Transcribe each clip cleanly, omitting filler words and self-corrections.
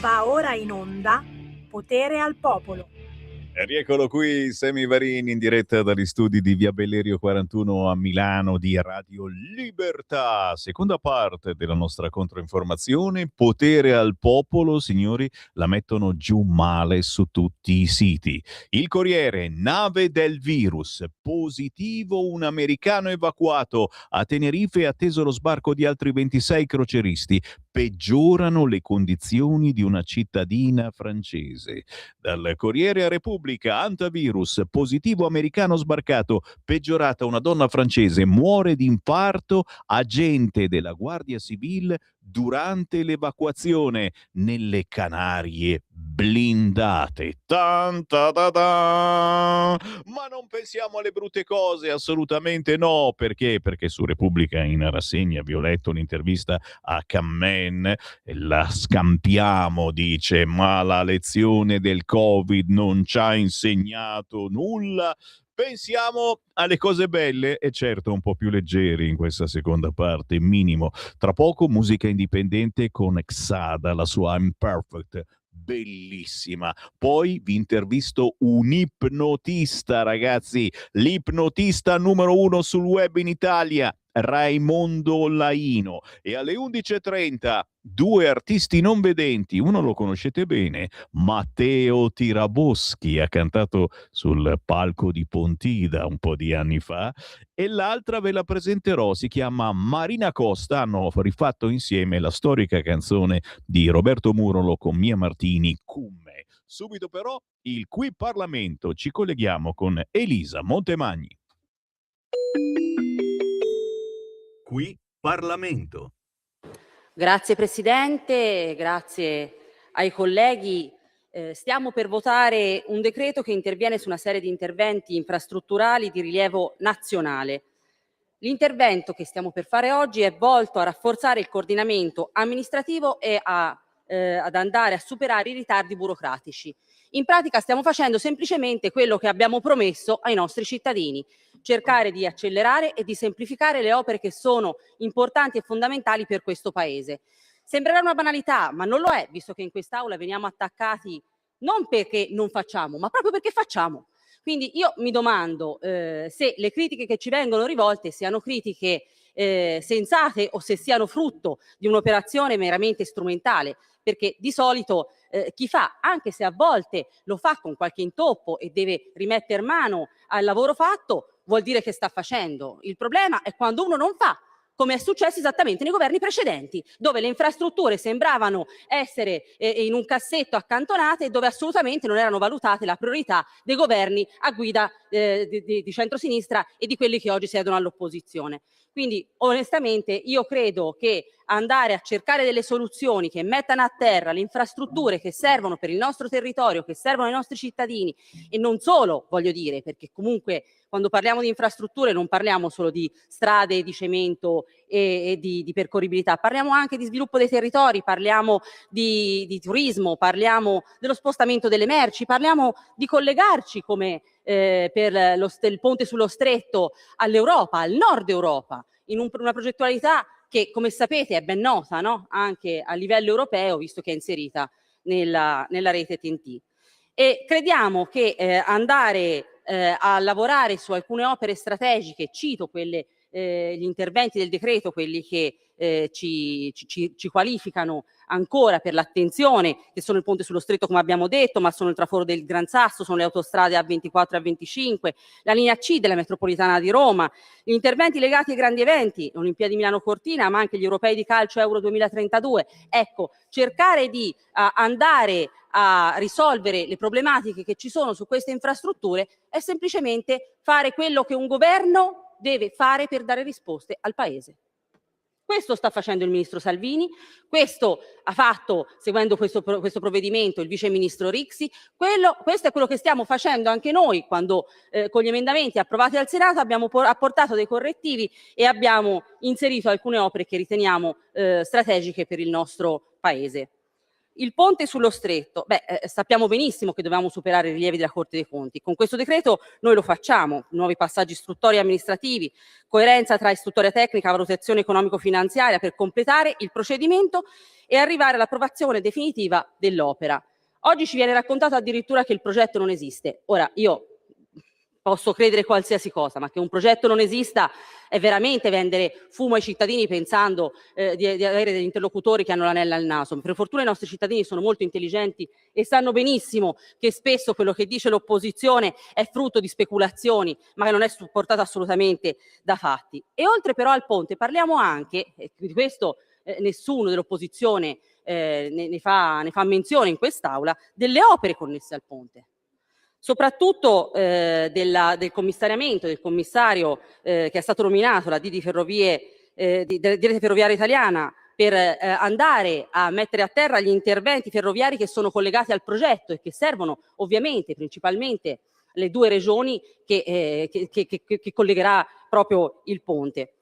Va ora in onda Potere al Popolo. E rieccolo qui Semi Varin in diretta dagli studi di Via Bellerio 41 a Milano di Radio Libertà. Seconda parte della nostra controinformazione, potere al popolo, signori, la mettono giù male su tutti i siti. Il Corriere, nave del virus, positivo un americano evacuato, a Tenerife è atteso lo sbarco di altri 26 croceristi, peggiorano le condizioni di una cittadina francese. Dal Corriere a Repubblica, antivirus, positivo americano sbarcato, peggiorata una donna francese, muore di infarto, agente della Guardia Civile durante l'evacuazione nelle Canarie blindate. Tan, ta, ta, ta. Ma non pensiamo alle brutte cose, assolutamente no. Perché? Perché su Repubblica in rassegna vi ho letto un'intervista a Cammen, la scampiamo, dice, ma la lezione del Covid non ci ha insegnato nulla. Pensiamo alle cose belle e certo un po' più leggeri in questa seconda parte, minimo. Tra poco musica indipendente con Xada, la sua I'm Perfect, bellissima. Poi vi intervisto un ipnotista, ragazzi, l'ipnotista numero 1 sul web in Italia, Raimondo Laino. E alle 11:30 due artisti non vedenti, uno lo conoscete bene, Matteo Tiraboschi, ha cantato sul palco di Pontida un po' di anni fa, e l'altra ve la presenterò, si chiama Marina Costa, hanno rifatto insieme la storica canzone di Roberto Murolo con Mia Martini, Cumme. Subito però il Qui Parlamento, ci colleghiamo con Elisa Montemagni. Qui Parlamento. Grazie Presidente, grazie ai colleghi. Stiamo per votare un decreto che interviene su una serie di interventi infrastrutturali di rilievo nazionale. L'intervento che stiamo per fare oggi è volto a rafforzare il coordinamento amministrativo e ad andare a superare i ritardi burocratici. In pratica stiamo facendo semplicemente quello che abbiamo promesso ai nostri cittadini: cercare di accelerare e di semplificare le opere che sono importanti e fondamentali per questo Paese. Sembrerà una banalità, ma non lo è, visto che in quest'Aula veniamo attaccati non perché non facciamo, ma proprio perché facciamo. Quindi io mi domando se le critiche che ci vengono rivolte siano critiche sensate o se siano frutto di un'operazione meramente strumentale, perché di solito chi fa, anche se a volte lo fa con qualche intoppo e deve rimettere mano al lavoro fatto, vuol dire che sta facendo. Il problema è quando uno non fa, come è successo esattamente nei governi precedenti, dove le infrastrutture sembravano essere in un cassetto accantonate e dove assolutamente non erano valutate la priorità dei governi a guida di centrosinistra e di quelli che oggi siedono all'opposizione. Quindi onestamente io credo che andare a cercare delle soluzioni che mettano a terra le infrastrutture che servono per il nostro territorio, che servono ai nostri cittadini, e non solo, voglio dire, perché comunque quando parliamo di infrastrutture non parliamo solo di strade, di cemento e di percorribilità, parliamo anche di sviluppo dei territori, parliamo di turismo, parliamo dello spostamento delle merci, parliamo di collegarci come per il ponte sullo stretto all'Europa, al nord Europa, in una progettualità che, come sapete, è ben nota, no? Anche a livello europeo, visto che è inserita nella rete TEN-T. E crediamo che andare a lavorare su alcune opere strategiche, cito gli interventi del decreto, quelli che ci qualificano ancora per l'attenzione, che sono il ponte sullo stretto come abbiamo detto, ma sono il traforo del Gran Sasso, sono le autostrade A24 e A25, la linea C della metropolitana di Roma, gli interventi legati ai grandi eventi, Olimpiadi Milano Cortina, ma anche gli europei di calcio Euro 2032. Ecco, cercare di andare a risolvere le problematiche che ci sono su queste infrastrutture è semplicemente fare quello che un governo deve fare per dare risposte al Paese. Questo sta facendo il ministro Salvini, questo ha fatto, seguendo questo provvedimento, il vice ministro Rixi, questo è quello che stiamo facendo anche noi quando con gli emendamenti approvati al Senato abbiamo apportato dei correttivi e abbiamo inserito alcune opere che riteniamo strategiche per il nostro Paese. Il ponte sullo stretto, sappiamo benissimo che dovevamo superare i rilievi della Corte dei Conti. Con questo decreto noi lo facciamo, nuovi passaggi istruttori e amministrativi, coerenza tra istruttoria tecnica e valutazione economico-finanziaria per completare il procedimento e arrivare all'approvazione definitiva dell'opera. Oggi ci viene raccontato addirittura che il progetto non esiste. Ora, io posso credere qualsiasi cosa, ma che un progetto non esista è veramente vendere fumo ai cittadini pensando di avere degli interlocutori che hanno l'anello al naso. Per fortuna i nostri cittadini sono molto intelligenti e sanno benissimo che spesso quello che dice l'opposizione è frutto di speculazioni, ma che non è supportato assolutamente da fatti. E oltre però al ponte parliamo anche, e di questo nessuno dell'opposizione ne fa menzione in quest'Aula, delle opere connesse al ponte. Soprattutto del commissariamento, del commissario che è stato nominato alla DD Ferrovie, di Rete Ferroviaria Italiana, per andare a mettere a terra gli interventi ferroviari che sono collegati al progetto e che servono ovviamente principalmente le 2 regioni che collegherà proprio il ponte.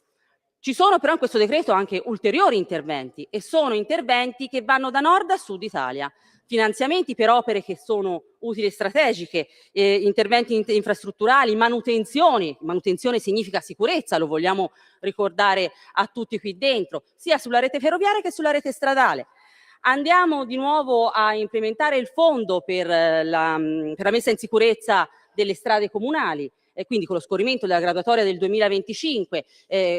Ci sono però in questo decreto anche ulteriori interventi e sono interventi che vanno da nord a sud Italia. Finanziamenti per opere che sono utili e strategiche, interventi infrastrutturali, manutenzione significa sicurezza, lo vogliamo ricordare a tutti qui dentro, sia sulla rete ferroviaria che sulla rete stradale. Andiamo di nuovo a implementare il fondo per la messa in sicurezza delle strade comunali. E quindi con lo scorrimento della graduatoria del 2025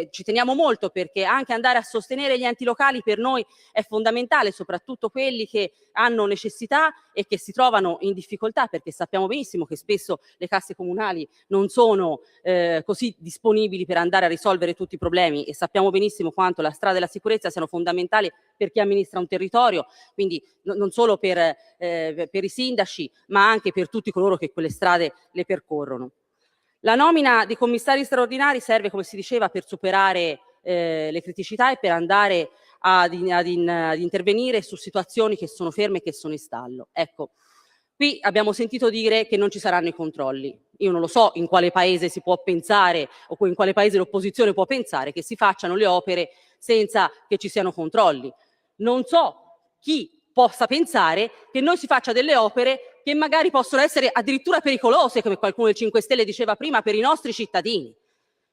ci teniamo molto, perché anche andare a sostenere gli enti locali per noi è fondamentale, soprattutto quelli che hanno necessità e che si trovano in difficoltà, perché sappiamo benissimo che spesso le casse comunali non sono così disponibili per andare a risolvere tutti i problemi, e sappiamo benissimo quanto la strada e la sicurezza siano fondamentali per chi amministra un territorio, quindi non solo per i sindaci, ma anche per tutti coloro che quelle strade le percorrono. La nomina di commissari straordinari serve, come si diceva, per superare le criticità e per andare ad intervenire su situazioni che sono ferme e che sono in stallo. Ecco, qui abbiamo sentito dire che non ci saranno i controlli. Io non lo so in quale paese si può pensare, o in quale paese l'opposizione può pensare che si facciano le opere senza che ci siano controlli. Non so chi possa pensare che noi si faccia delle opere che magari possono essere addirittura pericolose, come qualcuno del 5 Stelle diceva prima, per i nostri cittadini.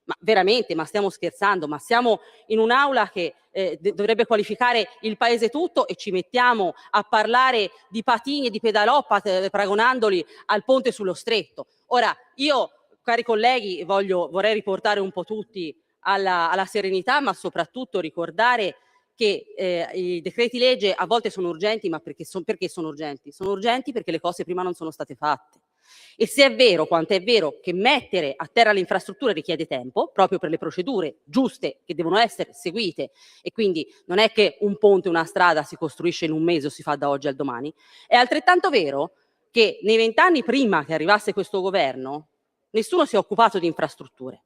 Ma veramente, ma stiamo scherzando? Ma siamo in un'aula che dovrebbe qualificare il paese tutto, e ci mettiamo a parlare di patini e di pedalò paragonandoli al ponte sullo stretto. Ora, io, cari colleghi, vorrei riportare un po' tutti alla serenità, ma soprattutto ricordare che i decreti legge a volte sono urgenti, ma perché sono urgenti? Sono urgenti perché le cose prima non sono state fatte. E se è vero, quanto è vero, che mettere a terra le infrastrutture richiede tempo, proprio per le procedure giuste che devono essere seguite, e quindi non è che un ponte, una strada si costruisce in un mese o si fa da oggi al domani, è altrettanto vero che nei 20 anni prima che arrivasse questo governo nessuno si è occupato di infrastrutture.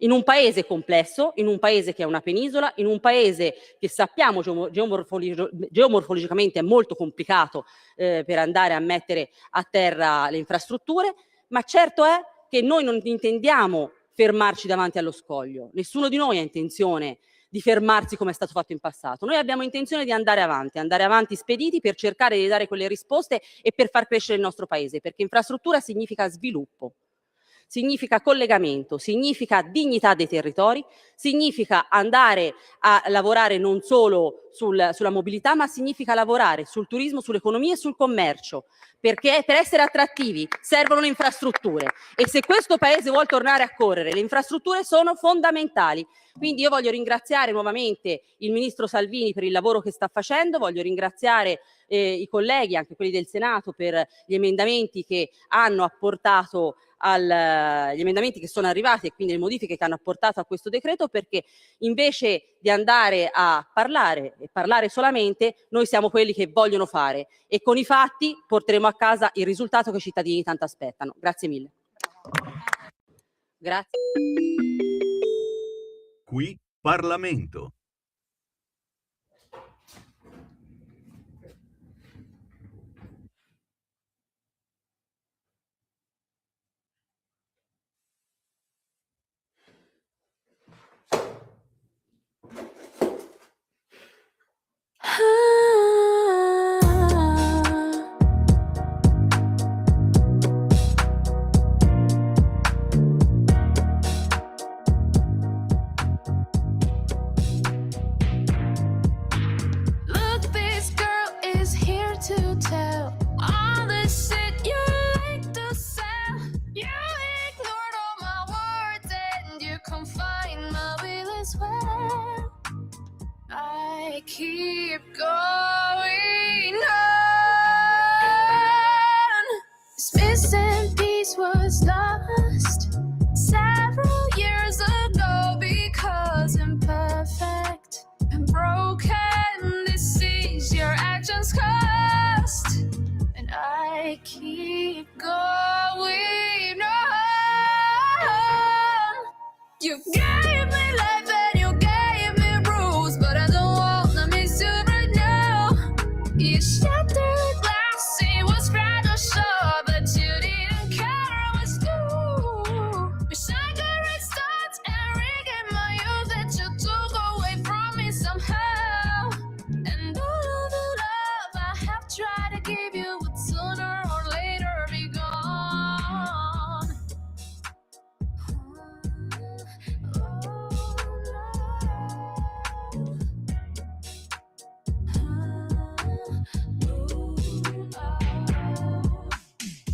In un paese complesso, in un paese che è una penisola, in un paese che sappiamo geomorfologicamente è molto complicato per andare a mettere a terra le infrastrutture, ma certo è che noi non intendiamo fermarci davanti allo scoglio. Nessuno di noi ha intenzione di fermarsi come è stato fatto in passato. Noi abbiamo intenzione di andare avanti spediti, per cercare di dare quelle risposte e per far crescere il nostro paese, perché infrastruttura significa sviluppo. Significa collegamento, significa dignità dei territori, significa andare a lavorare non solo sulla mobilità, ma significa lavorare sul turismo, sull'economia e sul commercio, perché per essere attrattivi servono le infrastrutture, e se questo paese vuol tornare a correre, le infrastrutture sono fondamentali. Quindi io voglio ringraziare nuovamente il ministro Salvini per il lavoro che sta facendo, voglio ringraziare i colleghi, anche quelli del Senato, per gli emendamenti che hanno apportato gli emendamenti che sono arrivati, e quindi le modifiche che hanno apportato a questo decreto, perché invece di andare a parlare e parlare solamente, noi siamo quelli che vogliono fare, e con i fatti porteremo a casa il risultato che i cittadini tanto aspettano. Grazie mille. Grazie. Qui Parlamento. place was lost several years ago because imperfect and broken. This is your actions cost, and I keep going on. You gave me life and you gave me rules, but I don't wanna miss you right now. You shattered glass, it was fragile, sure, but you didn't care I was through. Wish I could restart and regain my youth that you took away from me somehow. And all of the love I have tried to give you would sooner or later be gone.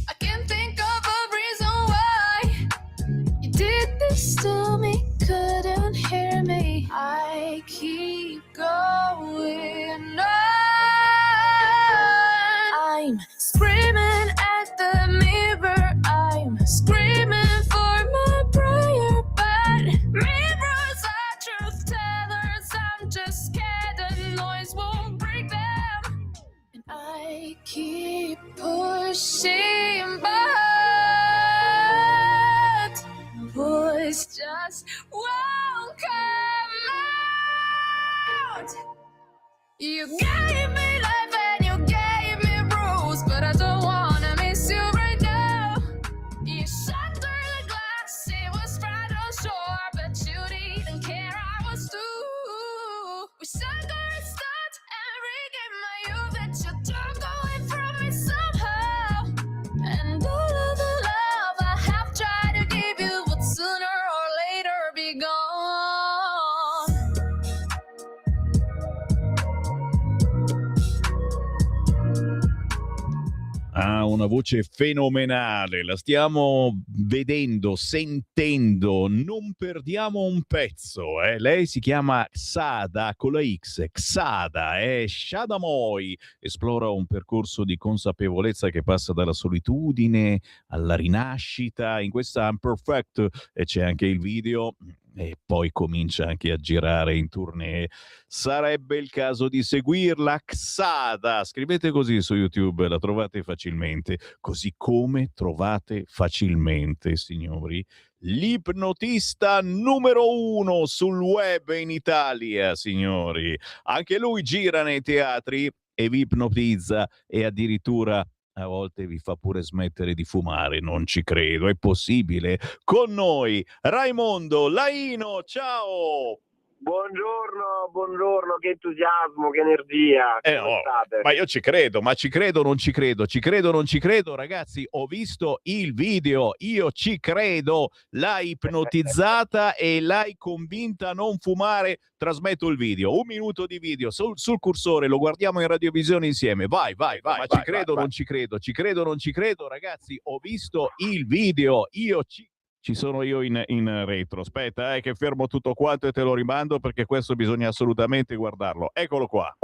I can't think of a reason why you did this to me, couldn't hear me. I keep going on. I'm screaming at the mirror, I'm screaming for my prayer, but mirrors are truth tellers. I'm just scared the noise won't break them, and I keep pushing, but the voice just won't come out. You gave me life and you gave me rules, but I don't wanna miss you right now. You shattered the glass, it was fragile, sure, but you didn't care I was through. Wish I could restart and regain my youth that you took away from me somehow. And all of the love I have tried to give you would sooner or later be gone. Ha una voce fenomenale, la stiamo vedendo, sentendo, non perdiamo un pezzo. Lei si chiama Xada con la X, Xada, Shada Moi, esplora un percorso di consapevolezza che passa dalla solitudine alla rinascita. In questa Unperfect c'è anche il video e poi comincia anche a girare in tournée. Sarebbe il caso di seguirla, Xada. Scrivete così su YouTube, la trovate facilmente, così come trovate facilmente, signori, l'ipnotista numero 1 sul web in Italia, signori. Anche lui gira nei teatri e vi ipnotizza e addirittura a volte vi fa pure smettere di fumare. Non ci credo, è possibile. Con noi Raimondo Laino, ciao! Buongiorno, che entusiasmo, che energia. Come state? Ma io ci credo, non ci credo, ragazzi. Ho visto il video, io ci credo. L'hai ipnotizzata e l'hai convinta a non fumare. Trasmetto il video, 1 minuto di video sul cursore, lo guardiamo in radiovisione insieme. Vai. Ma ci credo, non ci credo, ragazzi. Ho visto il video, ci sono io in retro. Aspetta, che fermo tutto quanto e te lo rimando perché questo bisogna assolutamente guardarlo. Eccolo qua.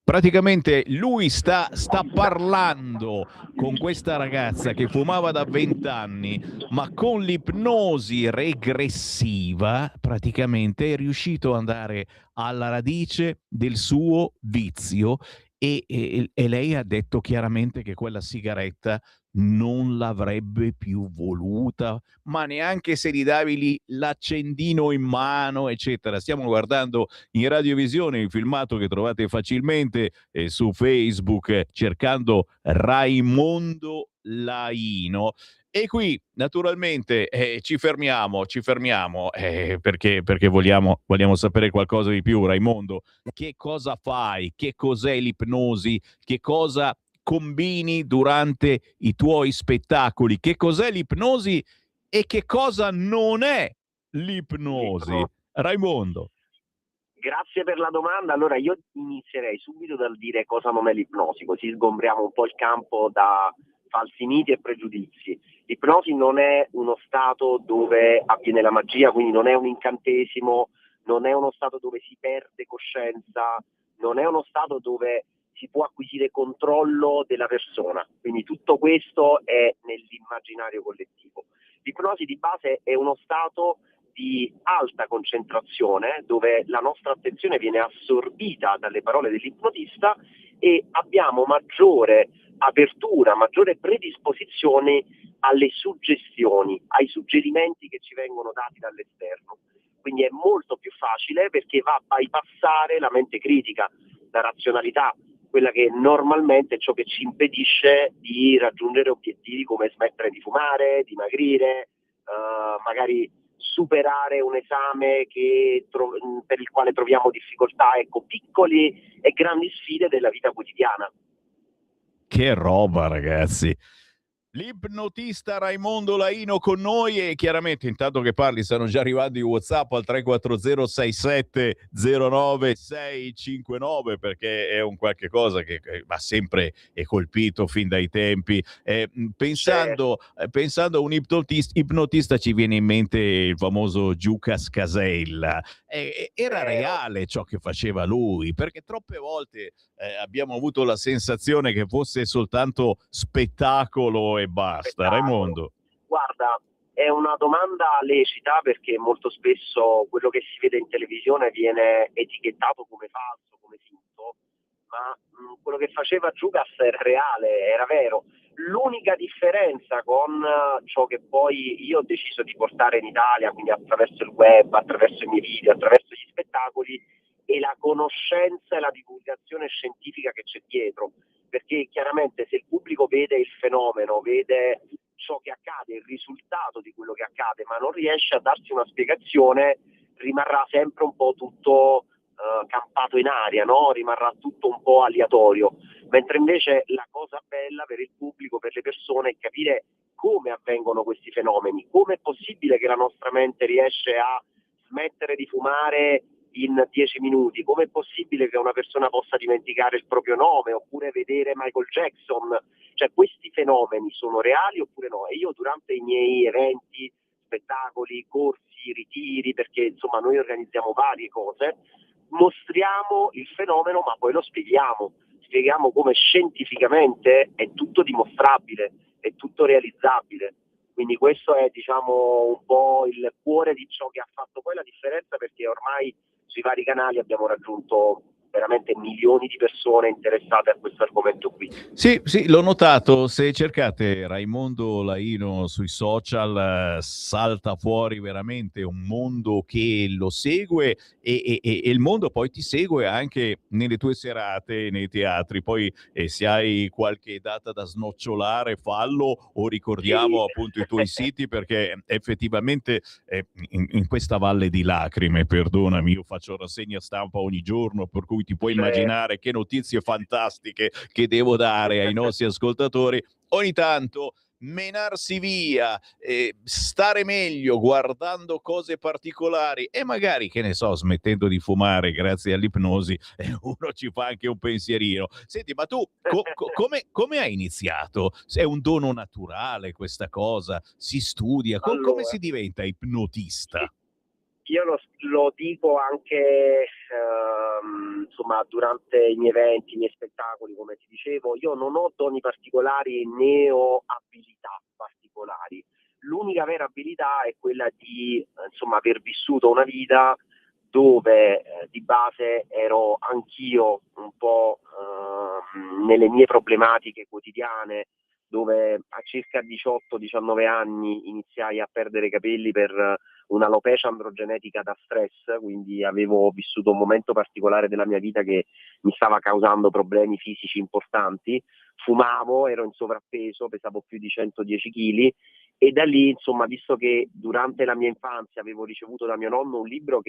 Praticamente lui sta parlando con questa ragazza che fumava da 20 anni, ma con l'ipnosi regressiva praticamente è riuscito ad andare alla radice del suo vizio e lei ha detto chiaramente che quella sigaretta non l'avrebbe più voluta, ma neanche se gli davi lì l'accendino in mano, eccetera. Stiamo guardando in radiovisione il filmato che trovate facilmente su Facebook cercando Raimondo Laino. E qui naturalmente ci fermiamo perché vogliamo sapere qualcosa di più. Raimondo, che cosa fai? Che cos'è l'ipnosi? Che cosa combini durante i tuoi spettacoli? Che cos'è l'ipnosi e che cosa non è l'ipnosi? Raimondo. Grazie per la domanda. Allora io inizierei subito dal dire cosa non è l'ipnosi, così sgombriamo un po' il campo da falsi miti e pregiudizi. L'ipnosi non è uno stato dove avviene la magia, quindi non è un incantesimo, non è uno stato dove si perde coscienza, non è uno stato dove si può acquisire controllo della persona. Quindi tutto questo è nell'immaginario collettivo. L'ipnosi di base è uno stato di alta concentrazione dove la nostra attenzione viene assorbita dalle parole dell'ipnotista e abbiamo maggiore apertura, maggiore predisposizione alle suggestioni, ai suggerimenti che ci vengono dati dall'esterno. Quindi è molto più facile perché va a bypassare la mente critica, la razionalità, quella che normalmente è ciò che ci impedisce di raggiungere obiettivi come smettere di fumare, dimagrire, magari superare un esame per il quale troviamo difficoltà. Ecco, piccoli e grandi sfide della vita quotidiana. Che roba, ragazzi. L'ipnotista Raimondo Laino con noi e chiaramente intanto che parli stanno già arrivando i WhatsApp al 340 6709 659 perché è un qualche cosa che va sempre è colpito fin dai tempi. Pensando a un ipnotista ci viene in mente il famoso Giucas Casella. Era reale ciò che faceva lui, perché troppe volte abbiamo avuto la sensazione che fosse soltanto spettacolo e basta. Raimondo. Guarda, è una domanda lecita perché molto spesso quello che si vede in televisione viene etichettato come falso, come finto, ma quello che faceva Giucas era reale, era vero. L'unica differenza con ciò che poi io ho deciso di portare in Italia, quindi attraverso il web, attraverso i miei video, attraverso gli spettacoli, è la conoscenza e la divulgazione scientifica che c'è dietro, perché chiaramente se il pubblico vede il fenomeno, vede ciò che accade, il risultato di quello che accade, ma non riesce a darsi una spiegazione, rimarrà sempre un po' tutto campato in aria, no? Rimarrà tutto un po' aleatorio, mentre invece la cosa bella per il pubblico, per le persone, è capire come avvengono questi fenomeni, come è possibile che la nostra mente riesce a smettere di fumare in 10 minuti, come è possibile che una persona possa dimenticare il proprio nome oppure vedere Michael Jackson, cioè questi fenomeni sono reali oppure no? E io durante i miei eventi, spettacoli, corsi, ritiri, perché insomma noi organizziamo varie cose, mostriamo il fenomeno ma poi lo spieghiamo come scientificamente è tutto dimostrabile, è tutto realizzabile. Quindi questo è, diciamo, un po' il cuore di ciò che ha fatto poi la differenza, perché ormai sui vari canali abbiamo raggiunto veramente milioni di persone interessate a questo argomento qui. Sì, l'ho notato. Se cercate Raimondo Laino sui social, salta fuori veramente un mondo che lo segue e il mondo poi ti segue anche nelle tue serate, nei teatri. Poi se hai qualche data da snocciolare, fallo o ricordiamo appunto i tuoi siti, perché effettivamente in questa valle di lacrime, perdonami, io faccio rassegna stampa ogni giorno, per cui ti puoi immaginare che notizie fantastiche che devo dare ai nostri ascoltatori. Ogni tanto menarsi via, stare meglio guardando cose particolari e magari, che ne so, smettendo di fumare grazie all'ipnosi, uno ci fa anche un pensierino. Senti, ma tu come hai iniziato? È un dono naturale questa cosa? Si studia? Come si diventa ipnotista? Io lo dico anche insomma durante i miei eventi, i miei spettacoli, come ti dicevo, io non ho doni particolari né ho abilità particolari. L'unica vera abilità è quella di insomma aver vissuto una vita dove di base ero anch'io un po' nelle mie problematiche quotidiane, dove a circa 18-19 anni iniziai a perdere i capelli per un'alopecia androgenetica da stress, quindi avevo vissuto un momento particolare della mia vita che mi stava causando problemi fisici importanti. Fumavo, ero in sovrappeso, pesavo più di 110 kg e da lì, insomma, visto che durante la mia infanzia avevo ricevuto da mio nonno un libro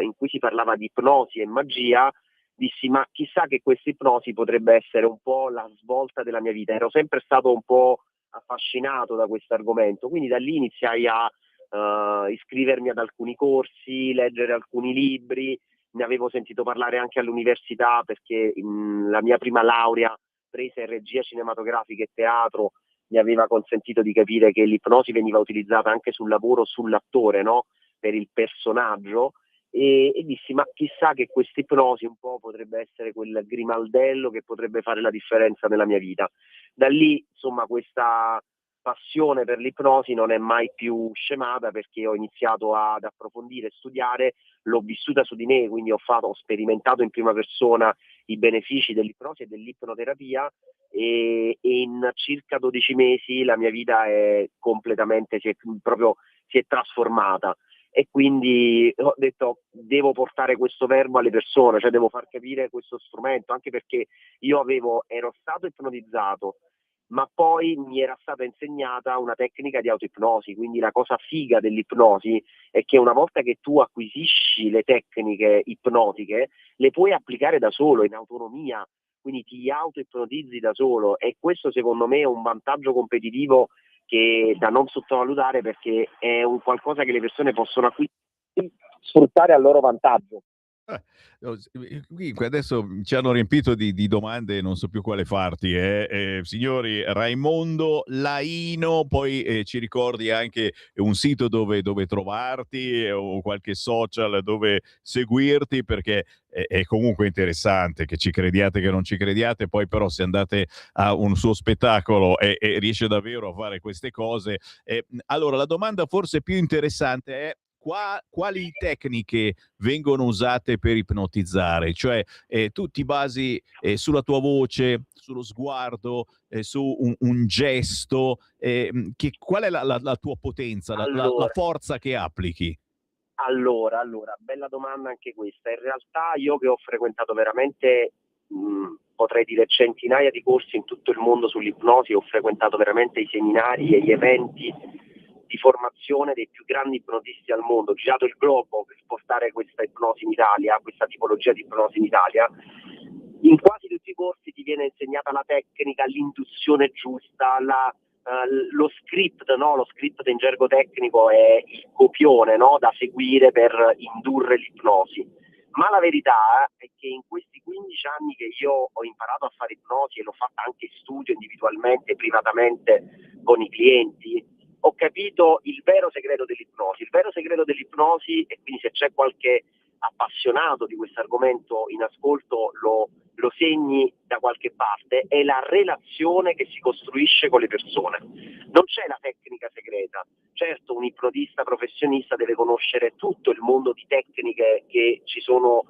in cui si parlava di ipnosi e magia, dissi ma chissà che questa ipnosi potrebbe essere un po' la svolta della mia vita. Ero sempre stato un po' affascinato da questo argomento, quindi da lì iniziai a iscrivermi ad alcuni corsi, leggere alcuni libri, ne avevo sentito parlare anche all'università perché la mia prima laurea presa in regia cinematografica e teatro mi aveva consentito di capire che l'ipnosi veniva utilizzata anche sul lavoro, sull'attore, no? Per il personaggio, e dissi, ma chissà che questa ipnosi un po' potrebbe essere quel grimaldello che potrebbe fare la differenza nella mia vita. Da lì, insomma, questa passione per l'ipnosi non è mai più scemata, perché ho iniziato ad approfondire, studiare, l'ho vissuta su di me, quindi ho sperimentato in prima persona i benefici dell'ipnosi e dell'ipnoterapia, e in circa 12 mesi la mia vita è completamente, si è trasformata. E quindi ho detto, devo portare questo verbo alle persone, cioè devo far capire questo strumento, anche perché io ero stato ipnotizzato, ma poi mi era stata insegnata una tecnica di autoipnosi. Quindi la cosa figa dell'ipnosi è che una volta che tu acquisisci le tecniche ipnotiche, le puoi applicare da solo, in autonomia, quindi ti autoipnotizzi da solo, e questo secondo me è un vantaggio competitivo che da non sottovalutare, perché è un qualcosa che le persone possono sfruttare a loro vantaggio. Comunque adesso ci hanno riempito di domande, non so più quale farti. Signori, Raimondo Laino, poi ci ricordi anche un sito dove trovarti, o qualche social dove seguirti, perché è comunque interessante, che ci crediate che non ci crediate, poi però se andate a un suo spettacolo e riesce davvero a fare queste cose. Allora, la domanda forse più interessante è: quali tecniche vengono usate per ipnotizzare? Cioè, tu ti basi sulla tua voce, sullo sguardo, su un gesto, qual è la tua potenza, la forza che applichi? Allora, bella domanda anche questa. In realtà io, che ho frequentato veramente, potrei dire, centinaia di corsi in tutto il mondo sull'ipnosi, ho frequentato veramente i seminari e gli eventi di formazione dei più grandi ipnotisti al mondo, ho girato il globo per portare questa ipnosi in Italia, questa tipologia di ipnosi in Italia. In quasi tutti i corsi ti viene insegnata la tecnica, l'induzione giusta, lo script, no? Lo script in gergo tecnico è il copione, no? Da seguire per indurre l'ipnosi. Ma la verità è che in questi 15 anni che io ho imparato a fare ipnosi, e l'ho fatta anche in studio, individualmente, privatamente, con i clienti, ho capito il vero segreto dell'ipnosi. Il vero segreto dell'ipnosi, e quindi se c'è qualche appassionato di questo argomento in ascolto, lo segni da qualche parte, è la relazione che si costruisce con le persone. Non c'è la tecnica segreta. Certo, un ipnotista professionista deve conoscere tutto il mondo di tecniche che ci sono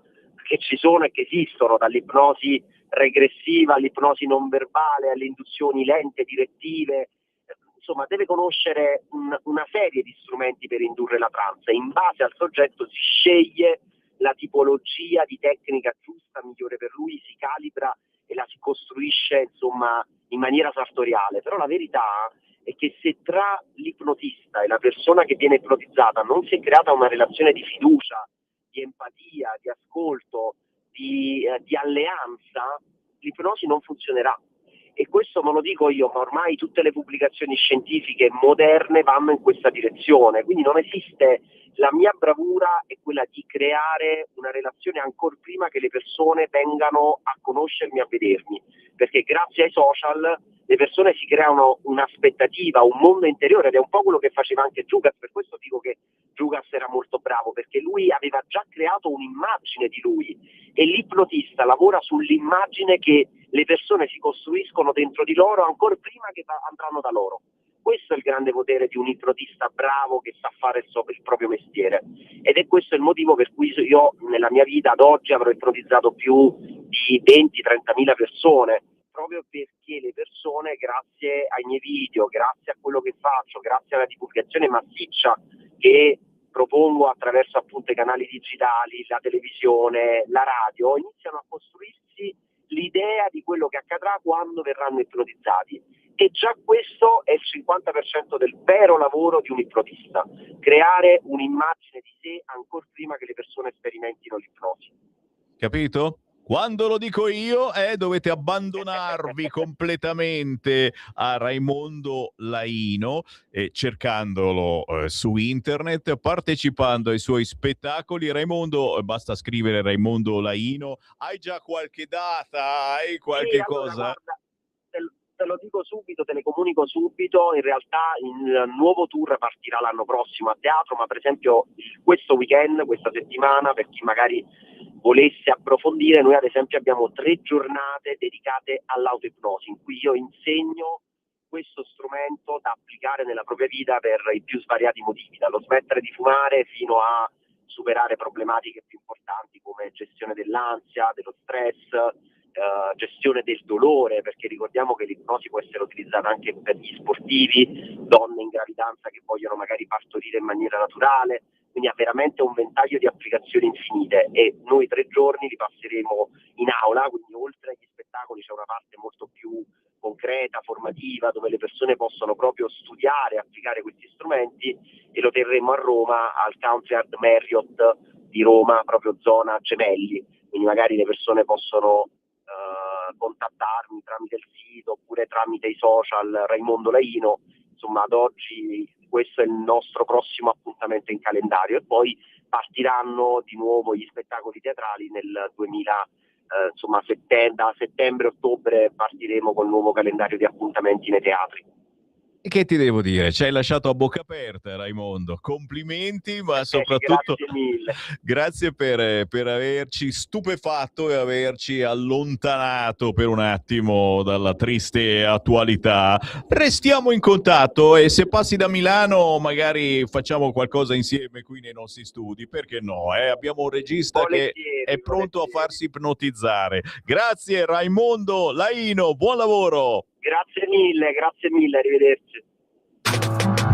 e che esistono, dall'ipnosi regressiva all'ipnosi non verbale, alle induzioni lente, direttive. Insomma, deve conoscere una serie di strumenti per indurre la trance. In base al soggetto si sceglie la tipologia di tecnica giusta, migliore per lui, si calibra e la si costruisce, insomma, in maniera sartoriale. Però la verità è che se tra l'ipnotista e la persona che viene ipnotizzata non si è creata una relazione di fiducia, di empatia, di ascolto, di alleanza, l'ipnosi non funzionerà. E questo non lo dico io, ma ormai tutte le pubblicazioni scientifiche moderne vanno in questa direzione. Quindi non esiste, la mia bravura è quella di creare una relazione ancora prima che le persone vengano a conoscermi, a vedermi, perché grazie ai social le persone si creano un'aspettativa, un mondo interiore, ed è un po' quello che faceva anche Giugas. Per questo dico che Giugas era molto bravo, perché lui aveva già creato un'immagine di lui, e l'ipnotista lavora sull'immagine che le persone si costruiscono dentro di loro ancora prima che andranno da loro. Questo è il grande potere di un ipnotista bravo che sa fare il proprio mestiere, ed è questo il motivo per cui io nella mia vita ad oggi avrò ipnotizzato più di 20-30.000 persone, proprio perché le persone, grazie ai miei video, grazie a quello che faccio, grazie alla divulgazione massiccia che propongo attraverso appunto i canali digitali, la televisione, la radio, iniziano a costruirsi l'idea di quello che accadrà quando verranno ipnotizzati. E già questo è il 50% del vero lavoro di un ipnotista: creare un'immagine di sé ancora prima che le persone sperimentino l'ipnosi. Capito? Quando lo dico io, dovete abbandonarvi completamente a Raimondo Laino, cercandolo su internet, partecipando ai suoi spettacoli. Raimondo, basta scrivere Raimondo Laino. Hai già qualche data? Hai qualche cosa? Guarda, te lo dico subito, te le comunico subito. In realtà il nuovo tour partirà l'anno prossimo a teatro, ma per esempio questo weekend, questa settimana, per chi magari volesse approfondire, noi ad esempio abbiamo 3 giornate dedicate all'autoipnosi, in cui io insegno questo strumento da applicare nella propria vita per i più svariati motivi, dallo smettere di fumare fino a superare problematiche più importanti come gestione dell'ansia, dello stress, gestione del dolore, perché ricordiamo che l'ipnosi può essere utilizzata anche per gli sportivi, donne in gravidanza che vogliono magari partorire in maniera naturale, quindi ha veramente un ventaglio di applicazioni infinite e noi 3 giorni li passeremo in aula, quindi oltre agli spettacoli c'è una parte molto più concreta, formativa, dove le persone possono proprio studiare e applicare questi strumenti, e lo terremo a Roma al Country Art Marriott di Roma, proprio zona Gemelli, quindi magari le persone possono contattarmi tramite il sito oppure tramite i social Raimondo Laino. Insomma, ad oggi questo è il nostro prossimo appuntamento in calendario, e poi partiranno di nuovo gli spettacoli teatrali nel 2000, da settembre-ottobre partiremo col nuovo calendario di appuntamenti nei teatri. Che ti devo dire? Ci hai lasciato a bocca aperta, Raimondo. Complimenti, ma soprattutto grazie mille. Grazie per averci stupefatto e averci allontanato per un attimo dalla triste attualità. Restiamo in contatto e se passi da Milano magari facciamo qualcosa insieme qui nei nostri studi, perché no? Abbiamo un regista che è pronto a farsi ipnotizzare. Grazie Raimondo Laino, buon lavoro! Grazie mille, arrivederci.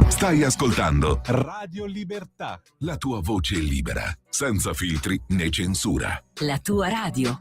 Stai ascoltando Radio Libertà, la tua voce libera, senza filtri né censura. La tua radio.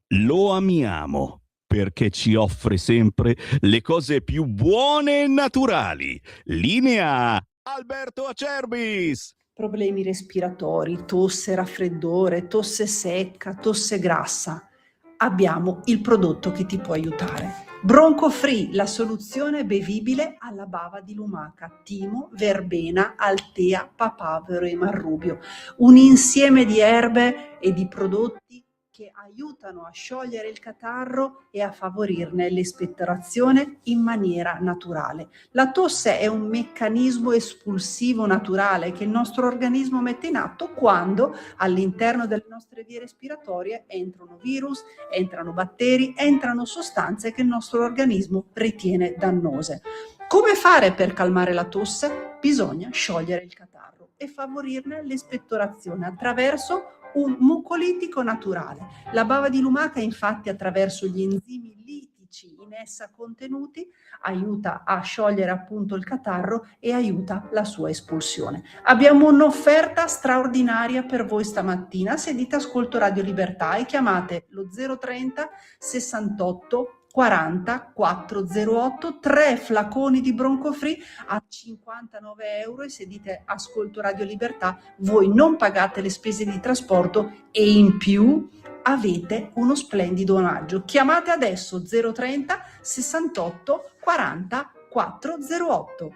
Lo amiamo perché ci offre sempre le cose più buone e naturali. Linea Alberto Acerbis. Problemi respiratori, tosse, raffreddore, tosse secca, tosse grassa. Abbiamo il prodotto che ti può aiutare. Bronco Free, la soluzione bevibile alla bava di lumaca, timo, verbena, altea, papavero e marrubio. Un insieme di erbe e di prodotti che aiutano a sciogliere il catarro e a favorirne l'espettorazione in maniera naturale. La tosse è un meccanismo espulsivo naturale che il nostro organismo mette in atto quando all'interno delle nostre vie respiratorie entrano virus, entrano batteri, entrano sostanze che il nostro organismo ritiene dannose. Come fare per calmare la tosse? Bisogna sciogliere il catarro e favorirne l'espettorazione attraverso un mucolitico naturale. La bava di lumaca, infatti, attraverso gli enzimi litici in essa contenuti, aiuta a sciogliere appunto il catarro e aiuta la sua espulsione. Abbiamo un'offerta straordinaria per voi stamattina. Se dite ascolto Radio Libertà e chiamate lo 030 68 40 408, 3 flaconi di Bronco Free a 59 euro, e se dite ascolto Radio Libertà voi non pagate le spese di trasporto e in più avete uno splendido omaggio. Chiamate adesso 030 68 40 408.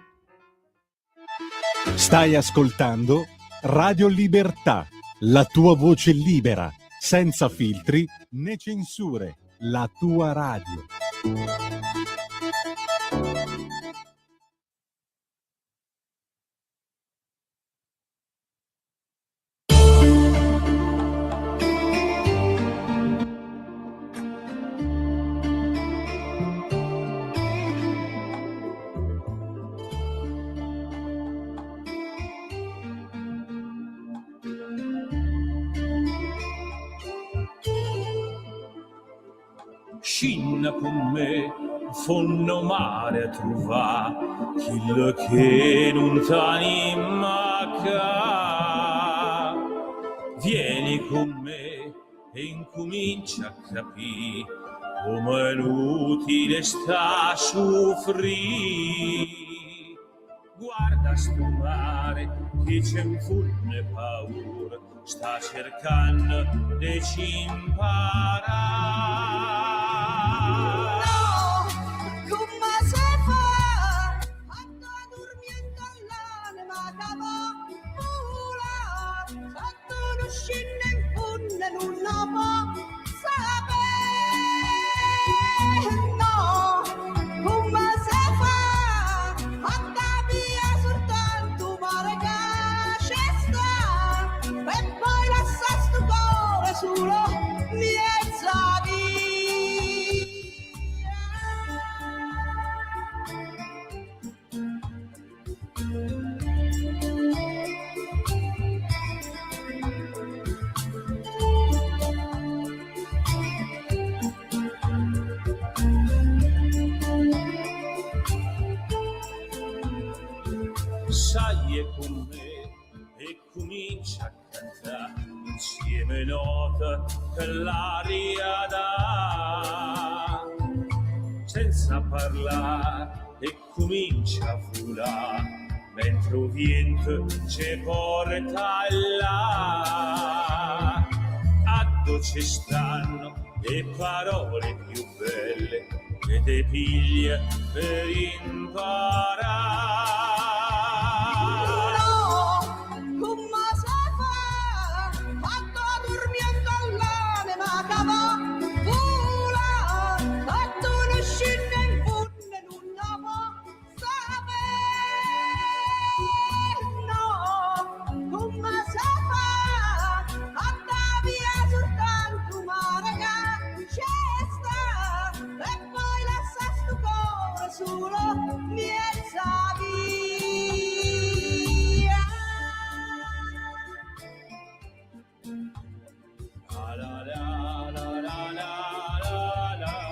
Stai ascoltando Radio Libertà, la tua voce libera, senza filtri né censure. La tua radio. Scinna con me, fonno mare a trovà, quello che non t'animacca. Vieni con me e incomincia a capire come è inutile sta a soffrire. Guarda sto mare che c'è un fulne paura, sta cercando di ci imparare. Scinna in fondo non la fa prime note che l'aria dà, senza parlare e comincia a volare, mentre il vento ci porta là. A dove ci stanno le parole più belle che te piglia per imparare. Solo miezza via. La la la la la la la la la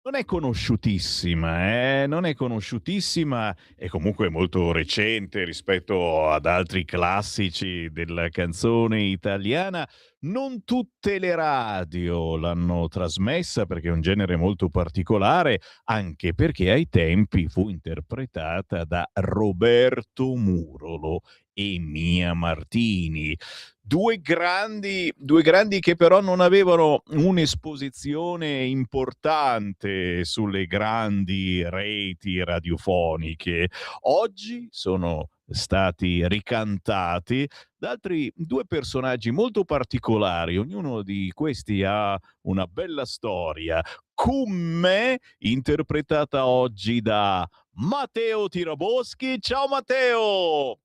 Non è conosciutissima, non è conosciutissima, è comunque molto recente rispetto ad altri classici della canzone italiana. Non tutte le radio l'hanno trasmessa perché è un genere molto particolare, anche perché ai tempi fu interpretata da Roberto Murolo e Mia Martini. Due grandi che però non avevano un'esposizione importante sulle grandi reti radiofoniche. Oggi sono stati ricantati da altri due personaggi molto particolari. Ognuno di questi ha una bella storia. Come interpretata oggi da Matteo Tiraboschi. Ciao Matteo!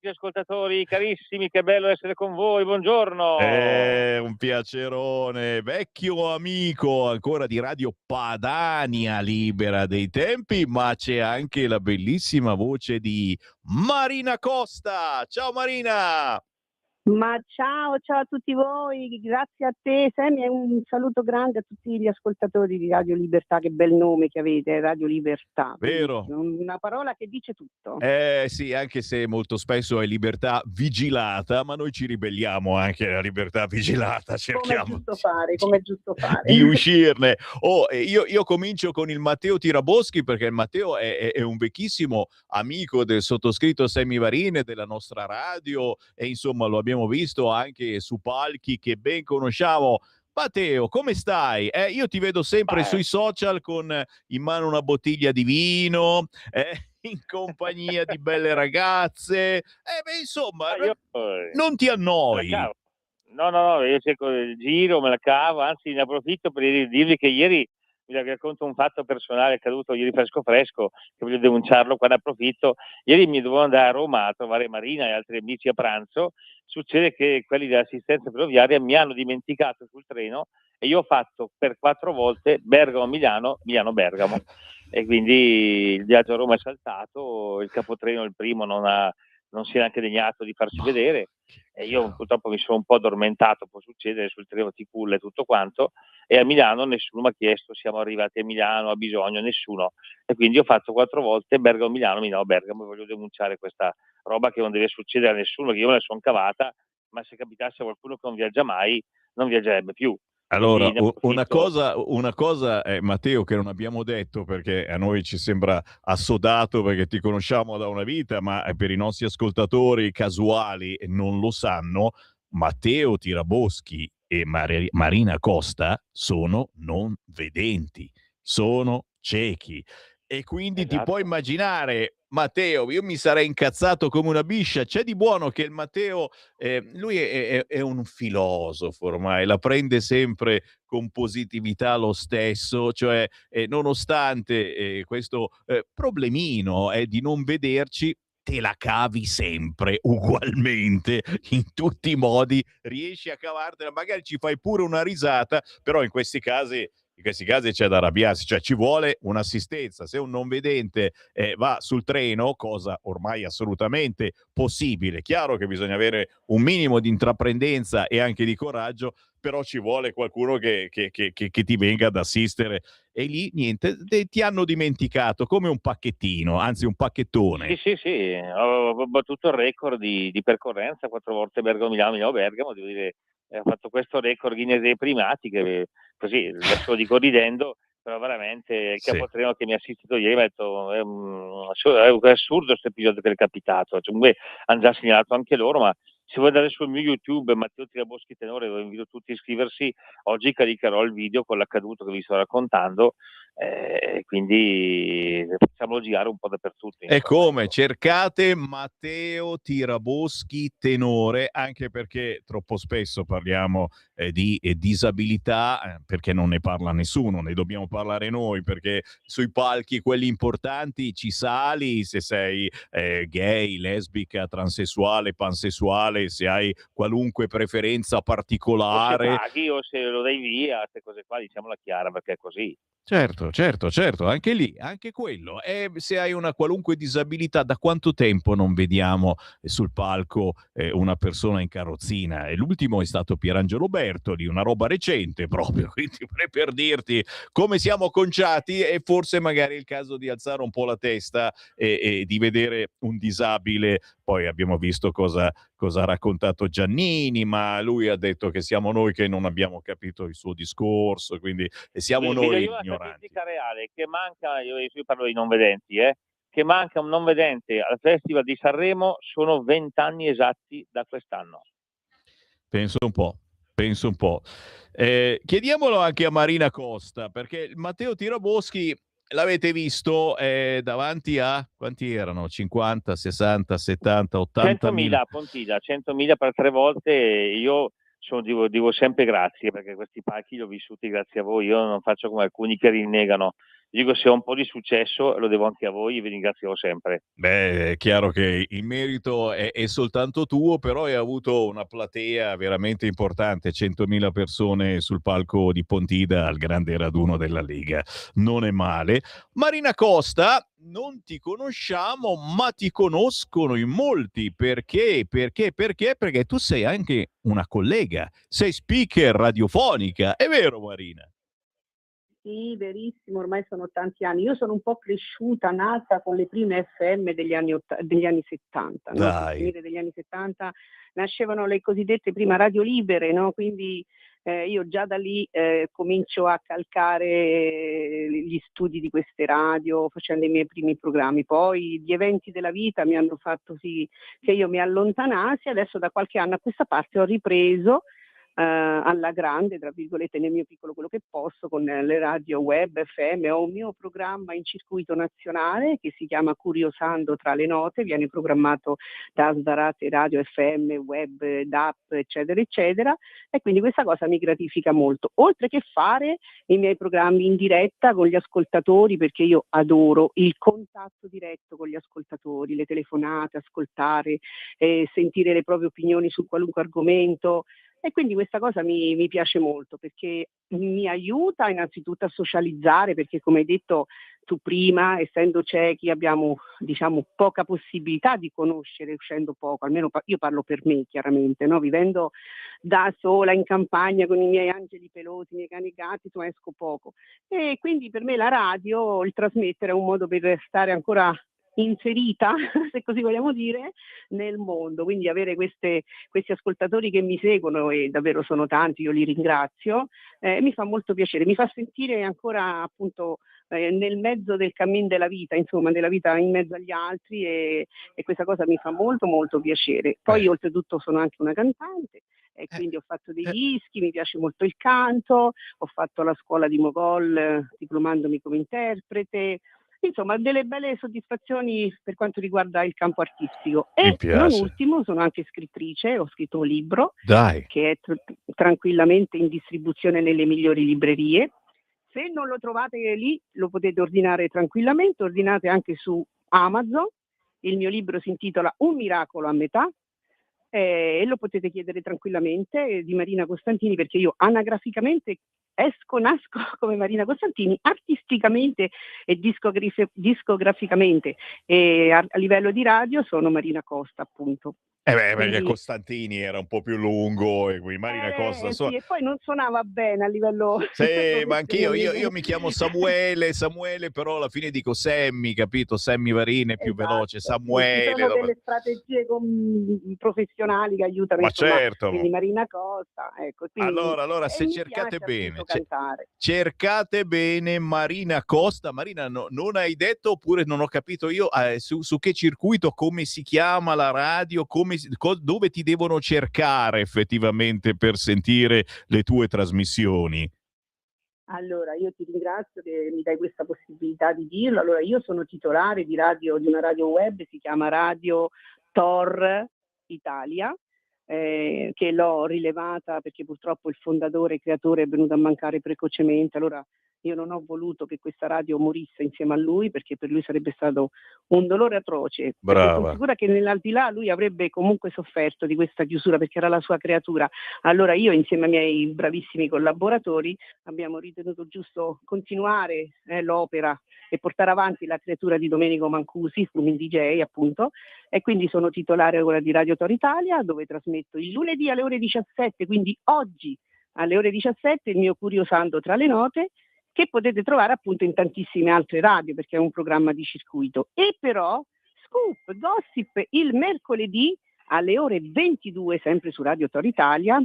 Ascoltatori carissimi, che bello essere con voi, buongiorno. Un piacerone, vecchio amico ancora di Radio Padania Libera dei tempi, ma c'è anche la bellissima voce di Marina Costa. Ciao Marina! Ma ciao a tutti voi, grazie a te Semi e un saluto grande a tutti gli ascoltatori di Radio Libertà, che bel nome che avete, Radio Libertà. Vero. Una parola che dice tutto. Sì, anche se molto spesso è libertà vigilata, ma noi ci ribelliamo anche alla libertà vigilata, cerchiamo come è giusto fare. di uscirne. Io comincio con il Matteo Tiraboschi, perché il Matteo è un vecchissimo amico del sottoscritto Semi Varine, della nostra radio, e insomma lo abbiamo visto anche su palchi che ben conosciamo. Matteo, come stai? Io ti vedo sempre sui social con in mano una bottiglia di vino, in compagnia di belle ragazze. Insomma, non ti annoi. No, io cerco il giro, me la cavo, anzi ne approfitto per dirvi che ieri vi racconto un fatto personale accaduto ieri fresco, che voglio denunciarlo, qua ne approfitto. Ieri mi dovevo andare a Roma a trovare Marina e altri amici a pranzo. Succede che quelli dell'assistenza ferroviaria mi hanno dimenticato sul treno e io ho fatto per 4 volte Bergamo-Milano, Milano-Bergamo, e quindi il viaggio a Roma è saltato, il capotreno, il primo, non ha non si è neanche degnato di farsi vedere, e io purtroppo mi sono un po' addormentato, può succedere, sul treno T-Pull e tutto quanto, e a Milano nessuno mi ha chiesto, siamo arrivati a Milano, a bisogno, nessuno, e quindi ho fatto 4 volte Bergamo-Milano, Milano-Bergamo, e voglio denunciare questa roba che non deve succedere a nessuno, che io me ne sono cavata, ma se capitasse a qualcuno che non viaggia mai, non viaggerebbe più. Allora, Quindi ne una cosa è, Matteo, che non abbiamo detto, perché a noi ci sembra assodato perché ti conosciamo da una vita, ma per i nostri ascoltatori casuali non lo sanno, Matteo Tiraboschi e Marina Costa sono non vedenti, sono ciechi. E quindi ti puoi immaginare, Matteo, io mi sarei incazzato come una biscia. C'è di buono che il Matteo, lui è un filosofo ormai, la prende sempre con positività lo stesso, cioè nonostante questo problemino di non vederci, te la cavi sempre ugualmente, in tutti i modi, riesci a cavartela, magari ci fai pure una risata, però in questi casi c'è da arrabbiarsi, cioè ci vuole un'assistenza. Se un non vedente va sul treno, cosa ormai assolutamente possibile, chiaro che bisogna avere un minimo di intraprendenza e anche di coraggio, però ci vuole qualcuno che ti venga ad assistere, e lì niente, ti hanno dimenticato come un pacchettino, anzi un pacchettone. Sì, ho battuto il record di percorrenza 4 volte Bergamo-Milano, Milano-Bergamo, devo dire, ho fatto questo record Guinness dei primati, che così adesso lo dico ridendo, però veramente il capotreno che mi ha assistito ieri mi ha detto è assurdo questo episodio che è capitato, cioè, comunque hanno già segnalato anche loro, ma se vuoi andare sul mio YouTube Matteo Tiraboschi Tenore, dove invito tutti a iscriversi, oggi caricherò il video con l'accaduto che vi sto raccontando, quindi facciamolo girare un po' dappertutto. E come? Cercate Matteo Tiraboschi Tenore, anche perché troppo spesso parliamo di disabilità, perché non ne parla nessuno, ne dobbiamo parlare noi, perché sui palchi, quelli importanti, ci sali se sei gay, lesbica, transessuale, pansessuale, se hai qualunque preferenza O se particolare. paghi o se lo dai via, queste cose qua, diciamola chiara, perché è così. Certo, anche lì, anche quello. E se hai una qualunque disabilità, da quanto tempo non vediamo sul palco una persona in carrozzina? E l'ultimo è stato Pierangelo Bertoli, una roba recente proprio, quindi per dirti come siamo conciati, e forse magari è il caso di alzare un po' la testa e di vedere un disabile. Poi abbiamo visto cosa ha raccontato Giannini, ma lui ha detto che siamo noi che non abbiamo capito il suo discorso, quindi siamo Vi do noi io una ignoranti. statistica reale, che manca, io parlo di non vedenti, che manca un non vedente al Festival di Sanremo, sono 20 anni esatti da quest'anno. Penso un po'. Chiediamolo anche a Marina Costa, perché Matteo Tiraboschi l'avete visto davanti a quanti erano? 50, 60, 70, 80 mila? 100.000 Pontida, 100.000 per 3 volte, io dico sempre grazie, perché questi palchi li ho vissuti grazie a voi, io non faccio come alcuni che rinnegano. Dico, se ho un po' di successo lo devo anche a voi e vi ringrazio sempre. Beh, è chiaro che il merito è soltanto tuo, però hai avuto una platea veramente importante, 100.000 persone sul palco di Pontida al grande raduno della Lega. Non è male. Marina Costa, non ti conosciamo, ma ti conoscono in molti. Perché? Perché tu sei anche una collega, sei speaker radiofonica. È vero, Marina? Sì, verissimo, ormai sono tanti anni. Io sono un po' cresciuta, nata con le prime FM degli anni 70, no? Sul Dai. finire degli anni 70 nascevano le cosiddette prima radio libere, no? Quindi io già da lì comincio a calcare gli studi di queste radio, facendo i miei primi programmi. Poi gli eventi della vita mi hanno fatto sì che io mi allontanassi. Adesso da qualche anno a questa parte ho ripreso alla grande, tra virgolette, nel mio piccolo quello che posso, con le radio web, FM. Ho un mio programma in circuito nazionale che si chiama Curiosando tra le note, viene programmato da svariate radio FM, web, DAP, eccetera, eccetera, e quindi questa cosa mi gratifica molto, oltre che fare i miei programmi in diretta con gli ascoltatori, perché io adoro il contatto diretto con gli ascoltatori, le telefonate, ascoltare, sentire le proprie opinioni su qualunque argomento. E quindi questa cosa mi piace molto perché mi aiuta innanzitutto a socializzare, perché come hai detto tu prima, essendo ciechi abbiamo diciamo poca possibilità di conoscere uscendo poco, almeno io parlo per me chiaramente, no? Vivendo da sola in campagna con i miei angeli pelosi, i miei cani e gatti, insomma esco poco. E quindi per me la radio, il trasmettere è un modo per stare ancora inserita, se così vogliamo dire, nel mondo. Quindi avere questi ascoltatori che mi seguono, e davvero sono tanti, io li ringrazio, mi fa molto piacere, mi fa sentire ancora appunto nel mezzo del cammin della vita, insomma, della vita in mezzo agli altri e questa cosa mi fa molto molto piacere. Poi oltretutto sono anche una cantante e quindi ho fatto dei dischi, mi piace molto il canto, ho fatto la scuola di Mogol diplomandomi come interprete. Insomma, delle belle soddisfazioni per quanto riguarda il campo artistico. Mi E piace. non ultimo, sono anche scrittrice, ho scritto un libro Dai. che è tranquillamente in distribuzione nelle migliori librerie. Se non lo trovate lì, lo potete ordinare tranquillamente, ordinate anche su Amazon. Il mio libro si intitola Un miracolo a metà e lo potete chiedere tranquillamente, di Marina Costantini, perché io anagraficamente nasco come Marina Costantini, artisticamente e discograficamente e a livello di radio sono Marina Costa, appunto. Perché Quindi- Costantini era un po' più lungo e qui Marina Costa sì, e poi non suonava bene a livello Sì, ma anch'io, io professionale. mi chiamo Samuele, però alla fine dico Sammy, capito? Sammy Varin è più veloce, Esatto. Ci Samuele. sono delle strategie professionali che aiutano, Ma insomma, certo. quindi Marina Costa, ecco. Quindi, Allora, se mi cercate piace bene, appunto cantare. cercate bene Marina Costa. Marina, non hai detto, oppure non ho capito io, su che circuito, come si chiama la radio, dove ti devono cercare effettivamente per sentire le tue trasmissioni? Allora, io ti ringrazio che mi dai questa possibilità di dirlo. Allora, io sono titolare di una radio web, si chiama Radio Tor Italia, che l'ho rilevata perché purtroppo il fondatore e creatore è venuto a mancare precocemente. Allora, io non ho voluto che questa radio morisse insieme a lui, perché per lui sarebbe stato un dolore atroce. Perché sono Brava. sicura che nell'aldilà lui avrebbe comunque sofferto di questa chiusura, perché era la sua creatura. Allora io, insieme ai miei bravissimi collaboratori, abbiamo ritenuto giusto continuare l'opera e portare avanti la creatura di Domenico Mancusi, Flumin DJ appunto, e quindi sono titolare ora di Radio Tor Italia, dove trasmetto il lunedì alle ore 17, quindi oggi alle ore 17 il mio Curiosando tra le note, che potete trovare appunto in tantissime altre radio, perché è un programma di circuito. E però Scoop Gossip il mercoledì alle ore 22, sempre su Radio Tor Italia,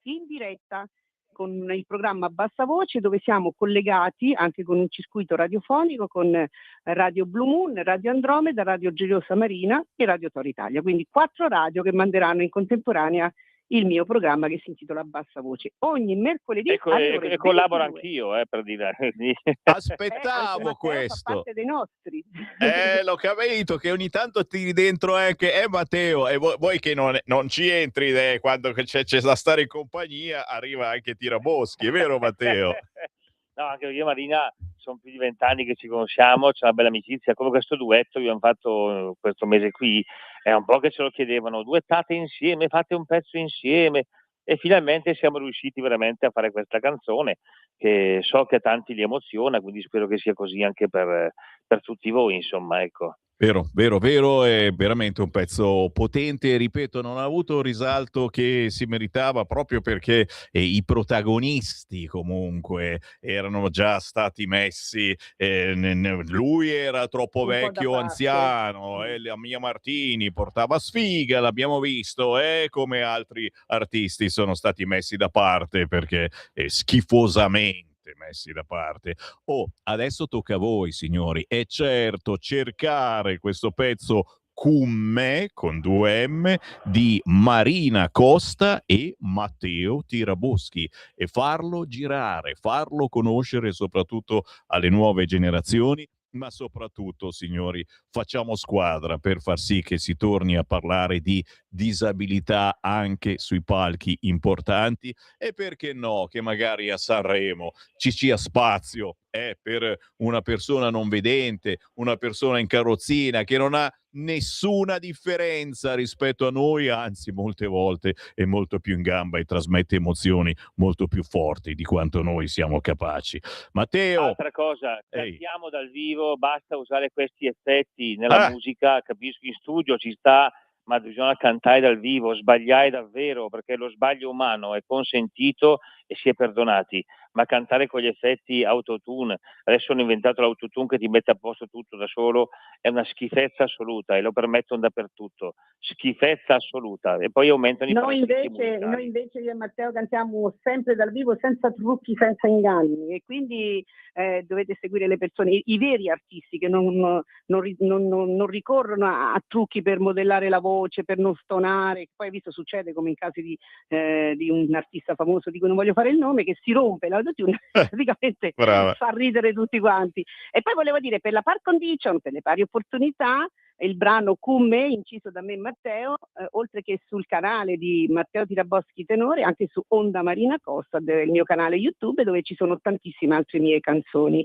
in diretta con il programma a bassa voce, dove siamo collegati anche con un circuito radiofonico con Radio Blue Moon, Radio Andromeda, Radio Geliosa Marina e Radio Tor Italia. Quindi 4 radio che manderanno in contemporanea il mio programma che si intitola Bassa Voce. Ogni mercoledì alle ore E collaboro 22. anch'io, per dire. Aspettavo Matteo questo. fa parte dei nostri. L'ho capito che ogni tanto tiri dentro anche Matteo, e voi che non ci entri quando c'è da stare in compagnia, arriva anche Tiraboschi, è vero Matteo? No, anche io e Marina sono più di 20 anni che ci conosciamo, c'è una bella amicizia. Come questo duetto che abbiamo fatto questo mese qui, è un po' che ce lo chiedevano, duettate insieme, fate un pezzo insieme, e finalmente siamo riusciti veramente a fare questa canzone, che so che a tanti li emoziona, quindi spero che sia così anche per tutti voi, insomma, ecco. Vero, è veramente un pezzo potente, ripeto, non ha avuto il risalto che si meritava proprio perché i protagonisti comunque erano già stati messi, lui era troppo Un po' da vecchio, parte. anziano, la Mia Martini portava sfiga, l'abbiamo visto, e come altri artisti sono stati messi da parte perché schifosamente messi da parte. Adesso tocca a voi, signori, e certo cercare questo pezzo Cumme con 2 M di Marina Costa e Matteo Tiraboschi e farlo girare, farlo conoscere soprattutto alle nuove generazioni. Ma soprattutto, signori, facciamo squadra per far sì che si torni a parlare di disabilità anche sui palchi importanti, e perché no, che magari a Sanremo ci sia spazio per una persona non vedente, una persona in carrozzina che non ha nessuna differenza rispetto a noi, anzi molte volte è molto più in gamba e trasmette emozioni molto più forti di quanto noi siamo capaci. Matteo, Altra cosa, ehi, cantiamo dal vivo, basta usare questi effetti nella musica, capisco in studio ci sta, ma bisogna cantare dal vivo, sbagliare davvero, perché lo sbaglio umano è consentito e si è perdonati, ma cantare con gli effetti autotune, adesso hanno inventato l'autotune che ti mette a posto tutto da solo, è una schifezza assoluta e lo permettono dappertutto, schifezza assoluta, e poi aumentano i Noi parassiti invece, musicali. noi invece io e Matteo cantiamo sempre dal vivo, senza trucchi, senza inganni, e quindi dovete seguire le persone, i veri artisti che non ricorrono a trucchi per modellare la voce, per non stonare. Poi visto succede come in caso di un artista famoso di cui non voglio fare il nome, che si rompe l'autotune, praticamente brava. fa ridere tutti quanti. E poi volevo dire, per la par condition, per le pari opportunità, il brano Con me, inciso da me e Matteo, oltre che sul canale di Matteo Tiraboschi Tenore, anche su Onda Marina Costa, del mio canale YouTube, dove ci sono tantissime altre mie canzoni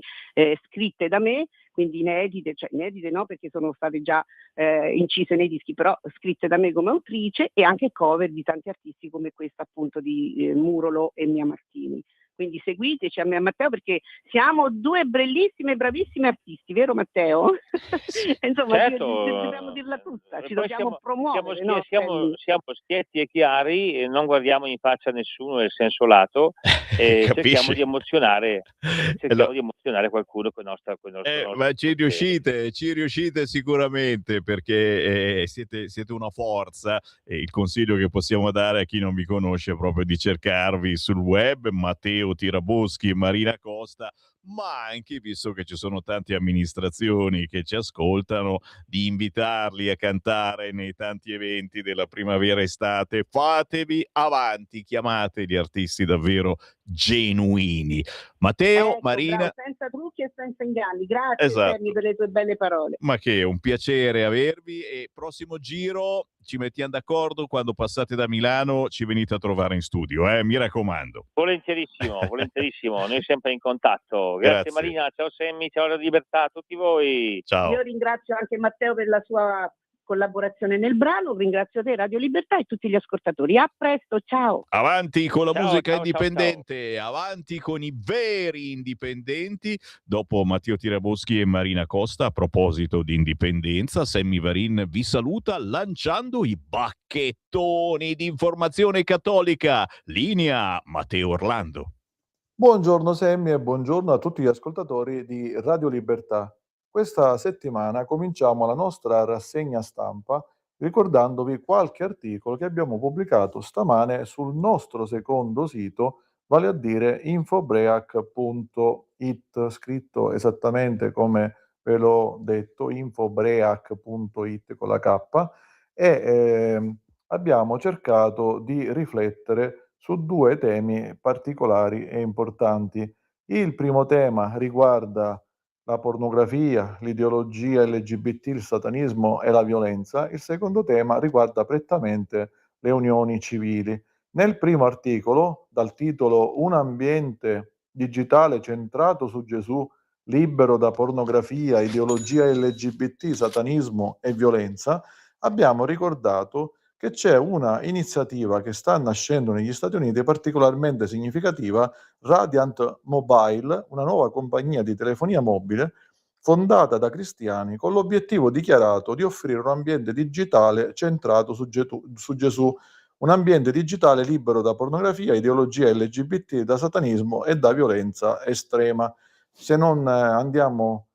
scritte da me, quindi inedite, cioè inedite no, perché sono state già incise nei dischi, però scritte da me come autrice, e anche cover di tanti artisti come questa appunto di Murolo e Mia Martini. Quindi seguiteci a me e a Matteo, perché siamo due bellissime, bravissime artisti, vero Matteo? Insomma, Certo, dobbiamo dirla tutta, ci poi dobbiamo promuovere. siamo schietti e chiari, e non guardiamo in faccia a nessuno nel senso lato, e cerchiamo di emozionare qualcuno con il nostro ma ci riuscite sicuramente, perché siete una forza, e il consiglio che possiamo dare a chi non vi conosce è proprio di cercarvi sul web, Matteo Tiraboschi e Marina Costa, ma anche, visto che ci sono tante amministrazioni che ci ascoltano, di invitarli a cantare nei tanti eventi della primavera-estate. Fatevi avanti, chiamate gli artisti davvero genuini. Matteo, Marina, bravo, senza trucchi e senza inganni. Grazie esatto. Sergio per le tue belle parole. Ma che è un piacere avervi, e prossimo giro ci mettiamo d'accordo, quando passate da Milano ci venite a trovare in studio, mi raccomando. Volentierissimo, noi sempre in contatto. Grazie Marina, ciao Sammy, ciao La Libertà a tutti voi. Ciao. Io ringrazio anche Matteo per la sua collaborazione nel brano, ringrazio te Radio Libertà e tutti gli ascoltatori. A presto, ciao. Avanti con la musica ciao, indipendente, avanti con i veri indipendenti. Dopo Matteo Tiraboschi e Marina Costa, a proposito di indipendenza, Sammy Varin vi saluta lanciando i bacchettoni di informazione cattolica. Linea Matteo Orlando. Buongiorno Sammy e buongiorno a tutti gli ascoltatori di Radio Libertà. Questa settimana cominciamo la nostra rassegna stampa ricordandovi qualche articolo che abbiamo pubblicato stamane sul nostro secondo sito, vale a dire infobreac.it, scritto esattamente come ve l'ho detto, infobreac.it con la K, e abbiamo cercato di riflettere su due temi particolari e importanti. Il primo tema riguarda la pornografia, l'ideologia LGBT, il satanismo e la violenza. Il secondo tema riguarda prettamente le unioni civili. Nel primo articolo, dal titolo Un ambiente digitale centrato su Gesù, libero da pornografia, ideologia LGBT, satanismo e violenza, abbiamo ricordato che c'è una iniziativa che sta nascendo negli Stati Uniti particolarmente significativa, Radiant Mobile, una nuova compagnia di telefonia mobile fondata da cristiani con l'obiettivo dichiarato di offrire un ambiente digitale centrato su Gesù, un ambiente digitale libero da pornografia, ideologia LGBT, da satanismo e da violenza estrema. Se non andiamo,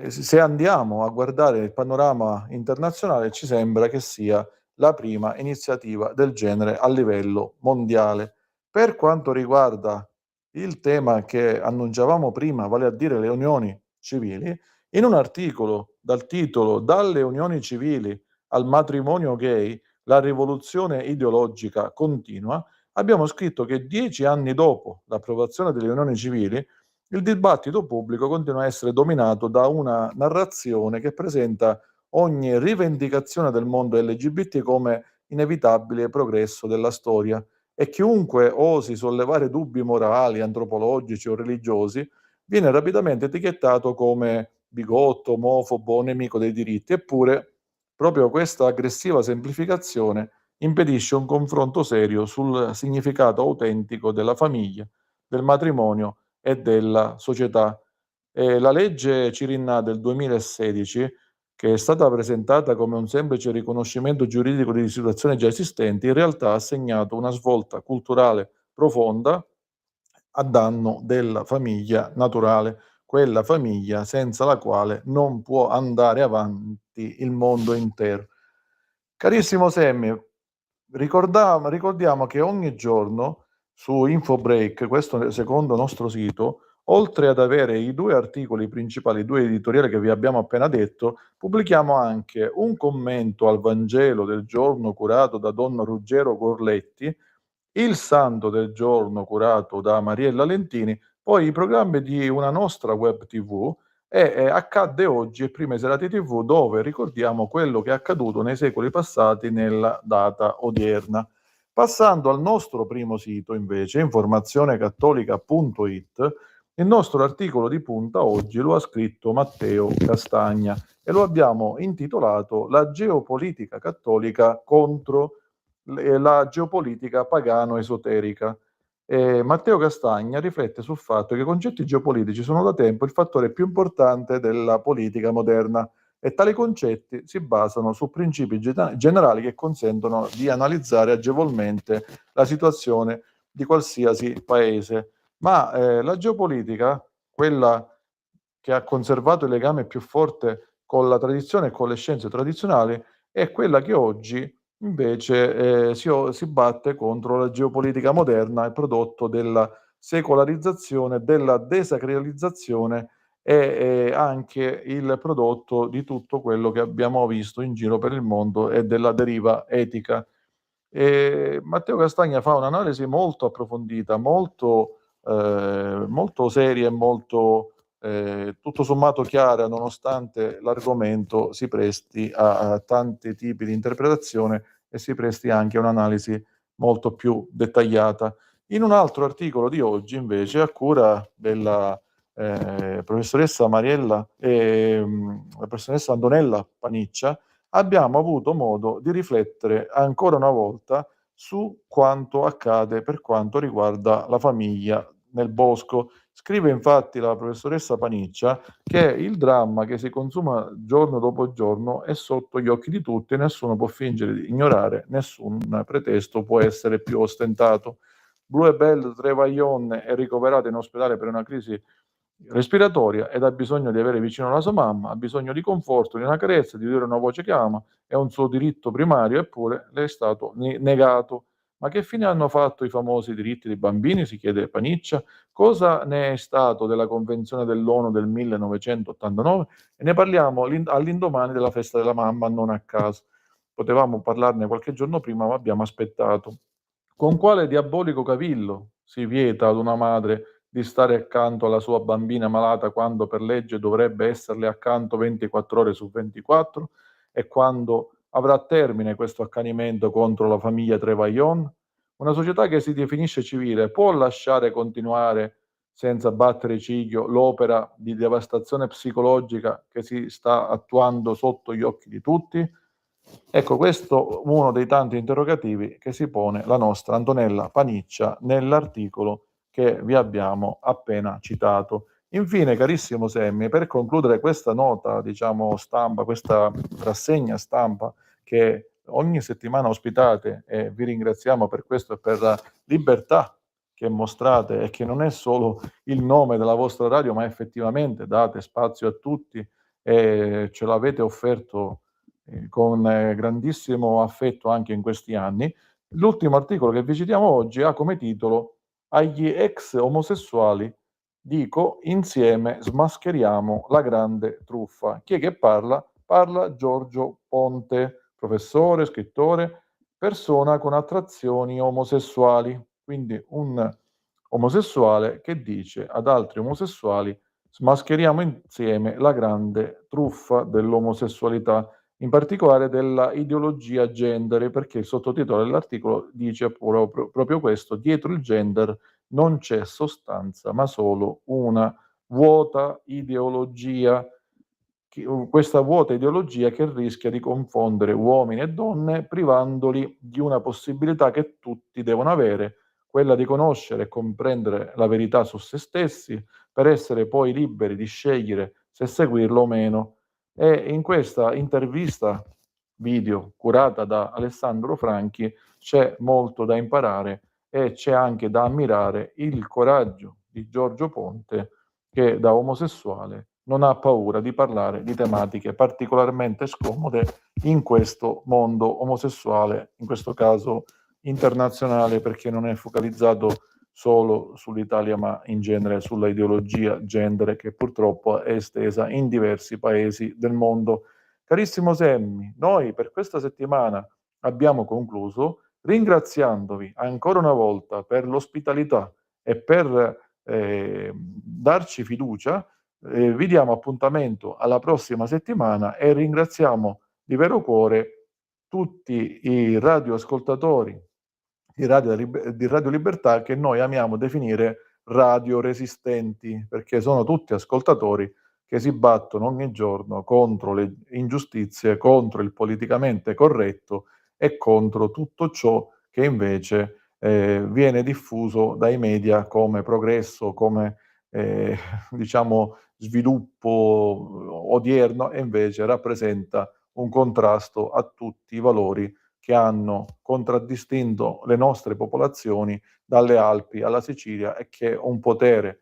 se andiamo a guardare il panorama internazionale, ci sembra che sia la prima iniziativa del genere a livello mondiale. Per quanto riguarda il tema che annunciavamo prima, vale a dire le unioni civili, in un articolo dal titolo Dalle unioni civili al matrimonio gay, la rivoluzione ideologica continua, abbiamo scritto che 10 anni dopo l'approvazione delle unioni civili, il dibattito pubblico continua a essere dominato da una narrazione che presenta ogni rivendicazione del mondo LGBT come inevitabile progresso della storia. e chiunque osi sollevare dubbi morali, antropologici o religiosi viene rapidamente etichettato come bigotto, omofobo o nemico dei diritti. Eppure, proprio questa aggressiva semplificazione impedisce un confronto serio sul significato autentico della famiglia, del matrimonio e della società. La legge Cirinnà del 2016, che è stata presentata come un semplice riconoscimento giuridico di situazioni già esistenti, in realtà ha segnato una svolta culturale profonda a danno della famiglia naturale, quella famiglia senza la quale non può andare avanti il mondo intero. Carissimo Semmi, ricordiamo che ogni giorno su InfoBreak, questo secondo nostro sito, oltre ad avere i 2 articoli principali, 2 editoriali che vi abbiamo appena detto, pubblichiamo anche un commento al Vangelo del giorno curato da Don Ruggero Gorletti, il Santo del giorno curato da Mariella Lentini, poi i programmi di una nostra web TV e Accadde oggi e Prime Serate TV, dove ricordiamo quello che è accaduto nei secoli passati nella data odierna. Passando al nostro primo sito, invece, informazionecattolica.it, il nostro articolo di punta oggi lo ha scritto Matteo Castagna e lo abbiamo intitolato La geopolitica cattolica contro la geopolitica pagano-esoterica. Matteo Castagna riflette sul fatto che i concetti geopolitici sono da tempo il fattore più importante della politica moderna e tali concetti si basano su principi generali che consentono di analizzare agevolmente la situazione di qualsiasi paese. Ma la geopolitica, quella che ha conservato il legame più forte con la tradizione e con le scienze tradizionali, è quella che oggi invece si batte contro la geopolitica moderna, il prodotto della secolarizzazione, della desacralizzazione e anche il prodotto di tutto quello che abbiamo visto in giro per il mondo e della deriva etica. Matteo Castagna fa un'analisi molto approfondita, molto seria e molto tutto sommato chiara, nonostante l'argomento si presti a tanti tipi di interpretazione e si presti anche a un'analisi molto più dettagliata. In un altro articolo di oggi, invece, a cura della professoressa la professoressa Antonella Paniccia, abbiamo avuto modo di riflettere ancora una volta su quanto accade per quanto riguarda la famiglia nel bosco. Scrive infatti la professoressa Paniccia che il dramma che si consuma giorno dopo giorno è sotto gli occhi di tutti e nessuno può fingere di ignorare, nessun pretesto può essere più ostentato. Blue Bell Trevaillon è ricoverata in ospedale per una crisi respiratoria ed ha bisogno di avere vicino la sua mamma, ha bisogno di conforto, di una carezza, di udire una voce che ama, è un suo diritto primario, eppure le è stato negato. Ma che fine hanno fatto i famosi diritti dei bambini? Si chiede Paniccia. Cosa ne è stato della Convenzione dell'ONU del 1989? E ne parliamo all'indomani della festa della mamma, non a caso. Potevamo parlarne qualche giorno prima, ma abbiamo aspettato. Con quale diabolico cavillo si vieta ad una madre di stare accanto alla sua bambina malata quando per legge dovrebbe esserle accanto 24 ore su 24? E quando avrà termine questo accanimento contro la famiglia Trevaillon? Una società che si definisce civile può lasciare continuare senza battere ciglio l'opera di devastazione psicologica che si sta attuando sotto gli occhi di tutti? Ecco, questo è uno dei tanti interrogativi che si pone la nostra Antonella Paniccia nell'articolo che vi abbiamo appena citato. Infine, carissimo Semmi, per concludere questa nota, diciamo, stampa, questa rassegna stampa che ogni settimana ospitate, e vi ringraziamo per questo e per la libertà che mostrate e che non è solo il nome della vostra radio, ma effettivamente date spazio a tutti e ce l'avete offerto con grandissimo affetto anche in questi anni. L'ultimo articolo che vi citiamo oggi ha come titolo "Agli ex omosessuali dico insieme smascheriamo la grande truffa". Chi è che parla? Parla Giorgio Ponte, professore, scrittore, persona con attrazioni omosessuali, quindi un omosessuale che dice ad altri omosessuali smascheriamo insieme la grande truffa dell'omosessualità. in particolare della ideologia gender, perché il sottotitolo dell'articolo dice proprio questo: dietro il gender non c'è sostanza, ma solo una vuota ideologia. Questa vuota ideologia che rischia di confondere uomini e donne, privandoli di una possibilità che tutti devono avere, quella di conoscere e comprendere la verità su se stessi, per essere poi liberi di scegliere se seguirlo o meno. E in questa intervista video curata da Alessandro Franchi c'è molto da imparare e c'è anche da ammirare il coraggio di Giorgio Ponte, che da omosessuale non ha paura di parlare di tematiche particolarmente scomode in questo mondo omosessuale, in questo caso internazionale, perché non è focalizzato solo sull'Italia, ma in genere sulla ideologia gender che purtroppo è estesa in diversi paesi del mondo. Carissimo Semmi, noi per questa settimana abbiamo concluso, ringraziandovi ancora una volta per l'ospitalità e per darci fiducia. Vi diamo appuntamento alla prossima settimana e ringraziamo di vero cuore tutti i radioascoltatori di Radio Libertà, che noi amiamo definire radio resistenti, perché sono tutti ascoltatori che si battono ogni giorno contro le ingiustizie, contro il politicamente corretto e contro tutto ciò che invece viene diffuso dai media come progresso, come diciamo sviluppo odierno, e invece rappresenta un contrasto a tutti i valori che hanno contraddistinto le nostre popolazioni dalle Alpi alla Sicilia e che un potere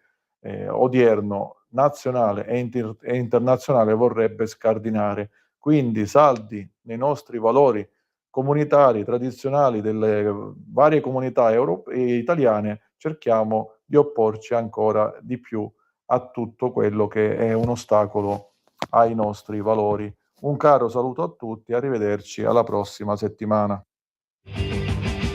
odierno nazionale e internazionale vorrebbe scardinare. Quindi, saldi nei nostri valori comunitari, tradizionali delle varie comunità italiane, cerchiamo di opporci ancora di più a tutto quello che è un ostacolo ai nostri valori. Un caro saluto a tutti, arrivederci alla prossima settimana.